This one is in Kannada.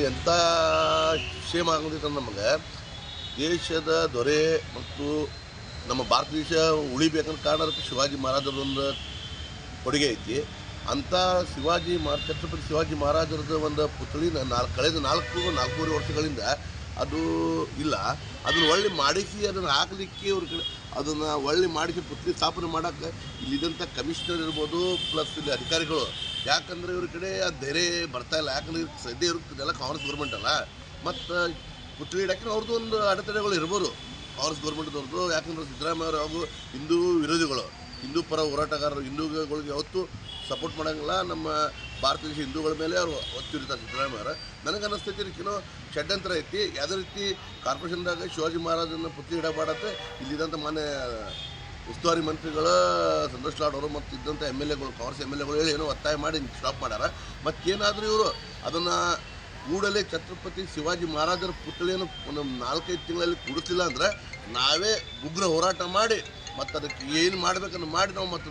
ಎಂಥ ಶೇಮ್ ಆಗೋದಿತ್ತು ನಮಗೆ. ದೇಶದ ದೊರೆ ಮತ್ತು ನಮ್ಮ ಭಾರತ ದೇಶ ಉಳಿಬೇಕಂತ ಕಾರಣ ಅದಕ್ಕೆ ಶಿವಾಜಿ ಮಹಾರಾಜರದೊಂದು ಕೊಡುಗೆ ಐತಿ. ಅಂಥ ಛತ್ರಪತಿ ಶಿವಾಜಿ ಮಹಾರಾಜರದ ಒಂದು ಪುತ್ಳಿನ ಕಳೆದ ನಾಲ್ಕೂವರೆ ವರ್ಷಗಳಿಂದ ಅದು ಇಲ್ಲ. ಅದನ್ನು ಒಳ್ಳೆ ಮಾಡಿಸಿ ಅದನ್ನು ಹಾಕಲಿಕ್ಕೆ ಇವ್ರ ಕಡೆ ಅದನ್ನು ಒಳ್ಳೆ ಮಾಡಿಸಿ ಪುತ್ಳಿ ಸ್ಥಾಪನೆ ಮಾಡೋಕ್ಕೆ ಇಲ್ಲಿದ್ದಂಥ ಕಮಿಷನರ್ ಇರ್ಬೋದು, ಪ್ಲಸ್ ಇಲ್ಲಿ ಅಧಿಕಾರಿಗಳು. ಯಾಕಂದರೆ ಇವ್ರ ಕಡೆ ಆ ಧೈರ್ಯ ಬರ್ತಾಯಿಲ್ಲ. ಯಾಕಂದರೆ ಸದ್ಯ ಇರೋದೆಲ್ಲ ಕಾಂಗ್ರೆಸ್ ಗೌರ್ಮೆಂಟ್ ಅಲ್ಲ. ಮತ್ತು ಪುತ್ಳಿ ಇಡೋಕ್ಕೆ ಅವ್ರದ್ದು ಒಂದು ಅಡೆತಡೆಗಳು ಇರ್ಬೋದು ಕಾಂಗ್ರೆಸ್ ಗೌರ್ಮೆಂಟ್ದವ್ರದ್ದು. ಯಾಕಂದ್ರೆ ಸಿದ್ದರಾಮಯ್ಯ ಅವರು ಹಾಗೂ ಹಿಂದೂ ವಿರೋಧಿಗಳು, ಹಿಂದೂ ಪರ ಹೋರಾಟಗಾರರು, ಹಿಂದೂಗಳಿಗೆ ಯಾವತ್ತೂ ಸಪೋರ್ಟ್ ಮಾಡೋಂಗಿಲ್ಲ. ನಮ್ಮ ಭಾರತ ದೇಶ ಹಿಂದೂಗಳ ಮೇಲೆ ಅವರು ಒತ್ತಿರ್ತಾರೆ ಸಿದ್ದರಾಮಯ್ಯವರು. ನನಗೆ ಅನ್ನಿಸ್ತೈತಿ ಷಡ್ಯಂತ್ರ ಐತಿ. ಯಾವುದೇ ರೀತಿ ಕಾರ್ಪೊರೇಷನ್ದಾಗ ಶಿವಾಜಿ ಮಹಾರಾಜನ ಪುತ್ಳಿ ಇಡಬಾಡತ್ತೆ ಇಲ್ಲಿದ್ದಂಥ ಮಾನ್ಯ ಉಸ್ತುವಾರಿ ಮಂತ್ರಿಗಳು ಸಂತೋಷ್ ಲಾಡ್ ಅವರು ಮತ್ತು ಇದ್ದಂಥ MLAಗಳು, ಕಾಂಗ್ರೆಸ್ MLAಗಳು ಹೇಳಿ ಏನೋ ಒತ್ತಾಯ ಮಾಡಿ ಸ್ಟಾಪ್ ಮಾಡ್ಯಾರ. ಮತ್ತೇನಾದರೂ ಇವರು ಅದನ್ನು ಕೂಡಲೇ ಛತ್ರಪತಿ ಶಿವಾಜಿ ಮಹಾರಾಜರ ಪುತ್ಳಿಯನ್ನು ಒಂದು 4-5 ತಿಂಗಳಲ್ಲಿ ಕೂಡಿಸಲಿಲ್ಲ ಅಂದರೆ ನಾವೇ ಉಗ್ರ ಹೋರಾಟ ಮಾಡಿ ಮತ್ತು ಅದಕ್ಕೆ ಏನು ಮಾಡಬೇಕನ್ನು ಮಾಡಿ ನಾವು ಮತ್ತು